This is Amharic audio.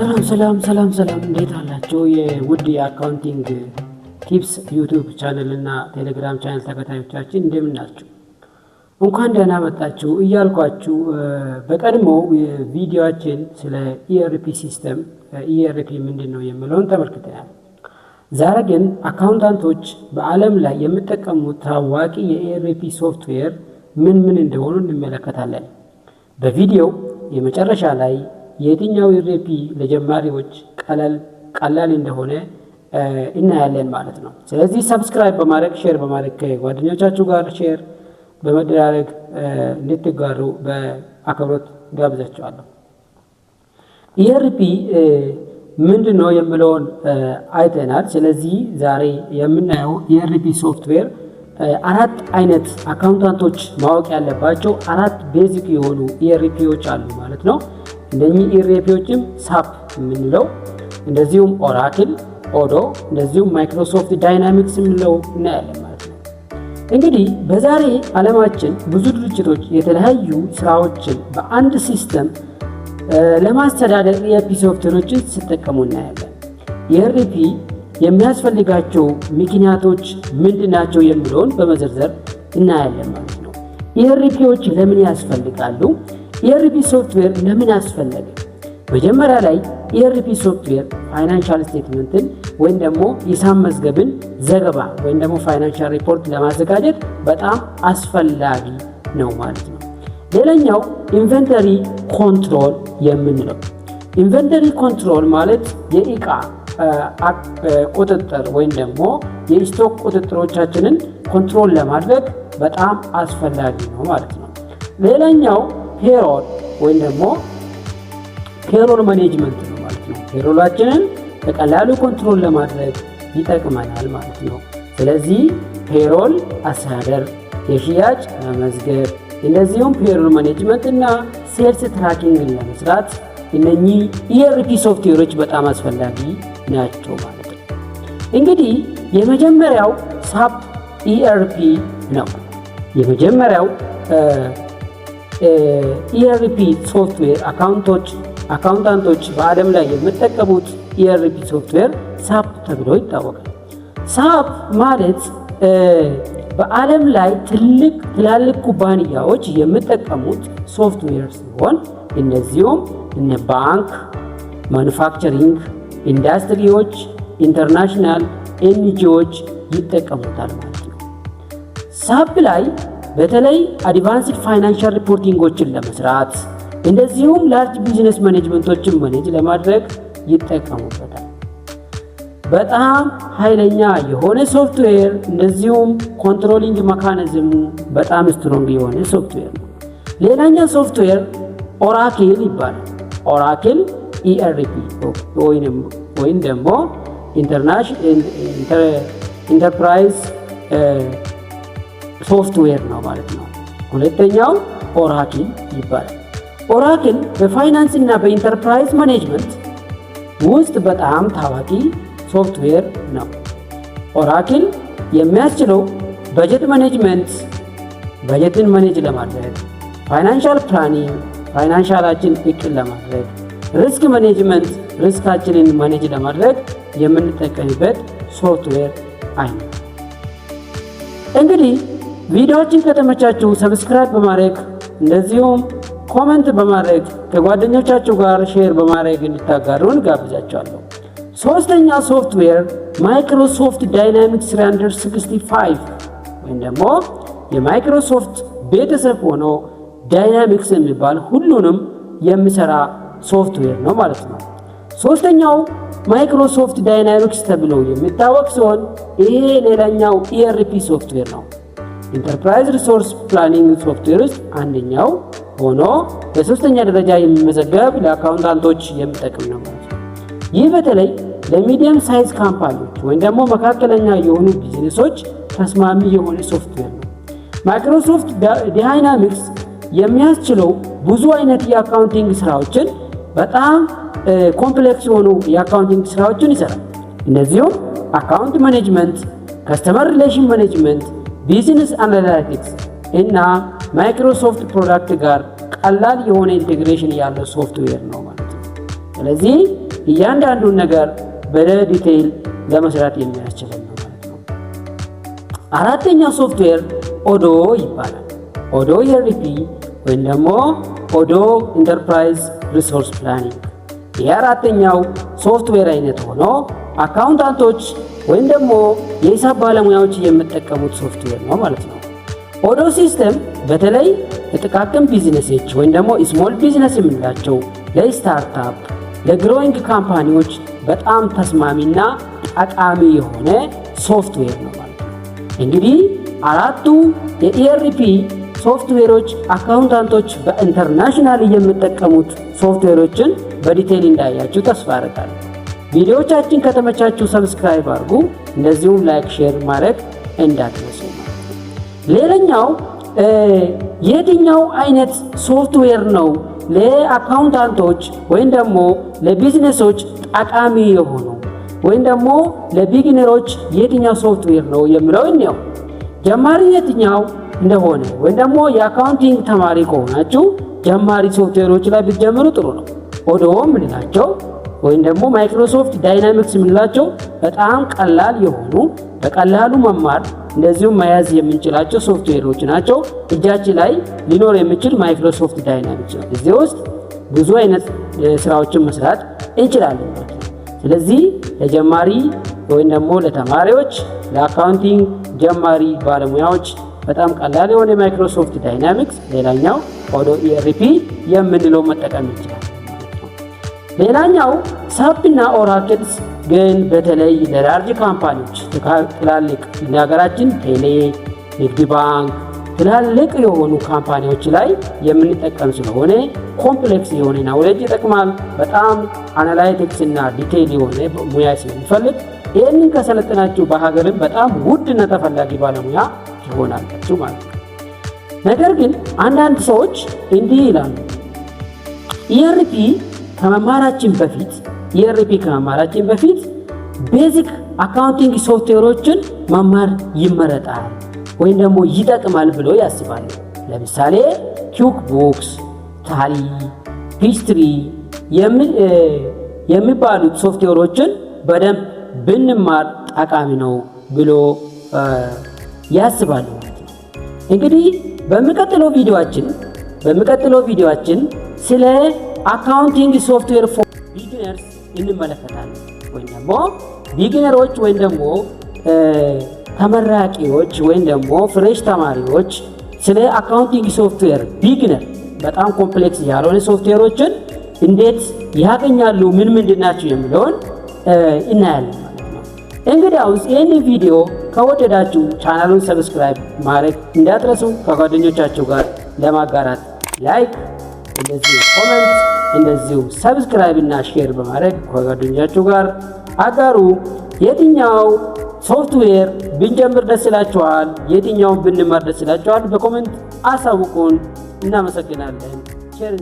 ሰላም እንዴት አላችሁ? የውድ የአካውንቲንግ ቲፕስ ዩቲዩብ ቻናል እና ቴሌግራም ቻናል ተከታዮቻችን እንደምን ናችሁ? እንኳን ደህና መጣችሁ እያልኳችሁ በቀድሞው ቪዲዮአችን ስለ ኢአርፒ ሲስተም ኢአርፒ ምንድነው የሚለውን ተመልክተናል። ዛሬ ግን አካውንታንቶች በዓለም ላይ የሚጠቀሙት ታዋቂ የኢአርፒ ሶፍትዌር ምን እንደሆኑ እንመለከታለን። በቪዲዮው የመጨረሻ ላይ የትኛው ኢአርፒ ለጀማሪዎች ቀላል እንደሆነ እናያለን ማለት ነው። ስለዚህ ሰብስክራይብ በማድረግ ሼር በማድረግ ከጓደኞቻችሁ ጋር ሼር በመደራረግ እንድትጋሩ በአክብሮት ጋብዛችኋለሁ። ኢአርፒ ምንድነው የሚለውን አይተናል። ስለዚህ ዛሬ የምናየው ኢአርፒ ሶፍትዌር አራት አይነት አካውንታንቶች ማወቅ ያለባቸው አራት ቤዚክ የሆኑ ኢአርፒዎች አሉ ማለት ነው። እነኚህ ኢአርፒዎችም ሳፕ የምንለው እንደዚሁም ኦራክል፣ ኦዶ እንደዚሁም ማይክሮሶፍት ዳይናሚክስ የምንለው እናያለን ማለት ነው። እንግዲህ በዛሬ ዓለማችን ብዙ ድርጅቶች የተለያዩ ስራዎችን በአንድ ሲስተም ለማስተዳደር ኢአርፒ ሶፍትዌሮችን ሲጠቀሙ እናያለን። ኢአርፒ የሚያስፈልጋቸው ምክንያቶች ምንድናቸው የሚለውን በመዘርዘር እናያለን ማለት ነው። ኢአርፒዎች ለምን ያስፈልጋሉ? ኢአርፒ ሶፍትዌር ለምን አስፈለገ? መጀመሪያ ላይ ኢአርፒ ሶፍትዌር ፋይናንሻል ስቴትመንትን ወይም ደግሞ ሂሳብ መዝገብን ዘገባ ወይም ደግሞ ፋይናንሻል ሪፖርት ለማዘጋጀት በጣም አስፈላጊ ነው ማለት ነው። ሌላኛው ኢንቨንተሪ ኮንትሮል የምንለው ኢንቨንተሪ ኮንትሮል ማለት የእቃ ቁጥጥር ወይም ደግሞ የስቶክ ቁጥጥሮቻችንን ኮንትሮል ለማድረግ በጣም አስፈላጊ ነው ማለት ነው። ሌላኛው ፔሮል ወይም ደግሞ ፔሮል ማኔጅመንት ነው ማለት ነው። ፔሮላችንን በቀላሉ ኮንትሮል ለማድረግ ይጠቅመናል ማለት ነው። ስለዚህ ፔሮል አስተዳደር፣ የሽያጭ መመዝገብ እንደዚሁም ፔሮል ማኔጅመንት እና ሴልስ ትራኪንግን ለመስራት እነኚህ ኢአርፒ ሶፍትዌሮች በጣም አስፈላጊ ናቸው ማለት ነው። እንግዲህ የመጀመሪያው ሳፕ ኢአርፒ ነው። የመጀመሪያው ኢአርፒ ሶፍትዌር አካውንታንቶች በዓለም ላይ የሚጠቀሙት ኢአርፒ ሶፍትዌር ሳፕ ተብሎ ይታወቃል። ሳፕ ማለት በዓለም ላይ ትላልቅ ኩባንያዎች የሚጠቀሙት ሶፍትዌር ሲሆን እነዚሁም እነ ባንክ፣ ማኑፋክቸሪንግ ኢንዱስትሪዎች፣ ኢንተርናሽናል ኤንጂኦዎች ይጠቀሙታል ማለት ነው። ሳፕ ላይ በተለይ አድቫንስድ ፋይናንሻል ሪፖርቲንጎችን ለመስራት እንደዚሁም ላርጅ ቢዝነስ ማኔጅመንቶችን ማኔጅ ለማድረግ ይጠቀሙበታል። በጣም ኃይለኛ የሆነ ሶፍትዌር እንደዚሁም ኮንትሮሊንግ ሜካኒዝሙ በጣም ስትሮንግ የሆነ ሶፍትዌር ነው። ሌላኛው ሶፍትዌር ኦራክል ይባላል። ኦራክል ኢአርፒ ወይም ደግሞ ኢንተርፕራይዝ ሶፍትዌር ነው ማለት ነው። ሁለተኛው ኦራክል ይባላል። ኦራክል በፋይናንስ እና በኢንተርፕራይዝ ማኔጅመንት ውስጥ በጣም ታዋቂ ሶፍትዌር ነው። ኦራክል የሚያስችለው በጀት ማኔጅመንት በጀትን ማኔጅ ለማድረግ፣ ፋይናንሻል ፕላኒንግ ፋይናንሻላችን እቅድ ለማድረግ፣ ሪስክ ማኔጅመንት ሪስካችንን ማኔጅ ለማድረግ የምንጠቀምበት ሶፍትዌር አይነት። እንግዲህ ቪዲዮዎችን ከተመቻችሁ ሰብስክራይብ በማድረግ እንደዚሁም ኮመንት በማድረግ ከጓደኞቻችሁ ጋር ሼር በማድረግ እንድታጋሩን ጋብዛችኋለሁ። ሶስተኛ ሶፍትዌር ማይክሮሶፍት ዳይናሚክስ 365 ወይም ደግሞ የማይክሮሶፍት ቤተሰብ ሆኖ ዳይናሚክስ የሚባል ሁሉንም የሚሰራ ሶፍትዌር ነው ማለት ነው። ሶስተኛው ማይክሮሶፍት ዳይናሚክስ ተብሎ የሚታወቅ ሲሆን ይሄ ሌላኛው ኢአርፒ ሶፍትዌር ነው። ኢንተርፕራይዝ ሪሶርስ ፕላኒንግ ሶፍትዌር ውስጥ አንደኛው ሆኖ በሶስተኛ ደረጃ የሚመዘገብ ለአካውንታንቶች የሚጠቅም ነው ማለት ነው። ይህ በተለይ ለሚዲየም ሳይዝ ካምፓኒዎች ወይም ደግሞ መካከለኛ የሆኑ ቢዝነሶች ተስማሚ የሆነ ሶፍትዌር ነው። ማይክሮሶፍት ዳይናሚክስ የሚያስችለው ብዙ አይነት የአካውንቲንግ ስራዎችን በጣም ኮምፕሌክስ የሆኑ የአካውንቲንግ ስራዎችን ይሰራል። እነዚሁም አካውንት ማኔጅመንት፣ ከስተመር ሪሌሽን ማኔጅመንት፣ ቢዝነስ አናላይቲክስ እና ማይክሮሶፍት ፕሮዳክት ጋር ቀላል የሆነ ኢንቴግሬሽን ያለው ሶፍትዌር ነው ማለት ነው። ስለዚህ እያንዳንዱን ነገር በዲቴይል ለመስራት የሚያስችለን ነው ማለት ነው። አራተኛው ሶፍትዌር ኦዶ ይባላል። ኦዶ ERP ወይም ደግሞ ኦዶ ኢንተርፕራይዝ ሪሶርስ ፕላኒንግ የአራተኛው ሶፍትዌር አይነት ሆኖ አካውንታንቶች ወይም ደግሞ የሂሳብ ባለሙያዎች የሚጠቀሙት ሶፍትዌር ነው ማለት ነው። ኦዶ ሲስተም በተለይ ለጥቃቅን ቢዝነሶች ወይም ደግሞ ስሞል ቢዝነስ የምንላቸው ለስታርታፕ ለግሮዊንግ ካምፓኒዎች በጣም ተስማሚና ጠቃሚ የሆነ ሶፍትዌር ነው ማለት ነው። እንግዲህ አራቱ የኢአርፒ ሶፍትዌሮች አካውንታንቶች በኢንተርናሽናል የሚጠቀሙት ሶፍትዌሮችን በዲቴይል እንዳያችሁ ተስፋ አደርጋለሁ። ቪዲዮዎቻችን ከተመቻችሁ ሰብስክራይብ አድርጉ፣ እንደዚሁም ላይክ ሼር ማድረግ እንዳትረሱ። ሌላኛው የትኛው አይነት ሶፍትዌር ነው ለአካውንታንቶች ወይም ደግሞ ለቢዝነሶች ጠቃሚ የሆነው ወይም ደግሞ ለቢጊነሮች የትኛው ሶፍትዌር ነው የሚለው ነው። ጀማሪ የትኛው እንደሆነ ወይም ደግሞ የአካውንቲንግ ተማሪ ከሆናችሁ ጀማሪ ሶፍትዌሮች ላይ ብትጀምሩ ጥሩ ነው። ኦዶ ምንላቸው ወይም ደግሞ ማይክሮሶፍት ዳይናሚክስ ምንላቸው በጣም ቀላል የሆኑ በቀላሉ መማር እንደዚሁም መያዝ የምንችላቸው ሶፍትዌሮች ናቸው። እጃችን ላይ ሊኖር የሚችል ማይክሮሶፍት ዳይናሚክስ ነው። እዚህ ውስጥ ብዙ አይነት ስራዎችን መስራት እንችላለን ማለት ነው። ስለዚህ ለጀማሪ ወይም ደግሞ ለተማሪዎች ለአካውንቲንግ ጀማሪ ባለሙያዎች በጣም ቀላል የሆነ ማይክሮሶፍት ዳይናሚክስ ሌላኛው ኦዶ ERP የምንለው መጠቀም ይችላል። ሌላኛው ሳፕ እና ኦራክልስ ግን በተለይ ለላርጅ ካምፓኒዎች ትላልቅ ለሀገራችን ቴሌ፣ ንግድ ባንክ ትላልቅ የሆኑ ካምፓኒዎች ላይ የምንጠቀም ስለሆነ ኮምፕሌክስ የሆነ ናውሌጅ ይጠቅማል። በጣም አናላይቲክስ እና ዲቴይል የሆነ ሙያ ስለሚፈልግ ይህንን ከሰለጠናችሁ በሀገርም በጣም ውድና ተፈላጊ ባለሙያ ትሆናላችሁ ማለት ነው። ነገር ግን አንዳንድ ሰዎች እንዲህ ይላሉ፣ ERP ከመማራችን በፊት ቤዚክ አካውንቲንግ ሶፍትዌሮችን መማር ይመረጣል ወይም ደግሞ ይጠቅማል ብሎ ያስባሉ። ለምሳሌ ኪውክ ቡክስ፣ ታሊ፣ ሂስትሪ የሚባሉት ሶፍትዌሮችን በደንብ ብንማር ጠቃሚ ነው ብሎ ያስባሉ ማለት ነው። እንግዲህ በሚቀጥለው ቪዲዮአችን ስለ አካውንቲንግ ሶፍትዌር ፎር ቢጊነርስ እንመለከታለን። ወይም ደግሞ ቢጊነሮች ወይም ደግሞ ተመራቂዎች ወይም ደግሞ ፍሬሽ ተማሪዎች ስለ አካውንቲንግ ሶፍትዌር ቢጊነር በጣም ኮምፕሌክስ ያልሆነ ሶፍትዌሮችን እንዴት ያገኛሉ፣ ምንድን ናቸው የሚለውን እናያለን ማለት ነው። እንግዲያውስ ይህን ቪዲዮ ከወደዳችሁ ቻናሉን ሰብስክራይብ ማድረግ እንዳትረሱ፣ ከጓደኞቻችሁ ጋር ለማጋራት ላይክ እንደዚሁ ኮሜንት እንደዚሁ ሰብስክራይብ እና ሼር በማድረግ ከጓደኞቻችሁ ጋር አጋሩ። የትኛው ሶፍትዌር ብንጀምር ደስ ይላችኋል፣ የትኛውን ብንማር ደስ ይላችኋል? በኮሜንት አሳውቁን። እናመሰግናለን። ሼር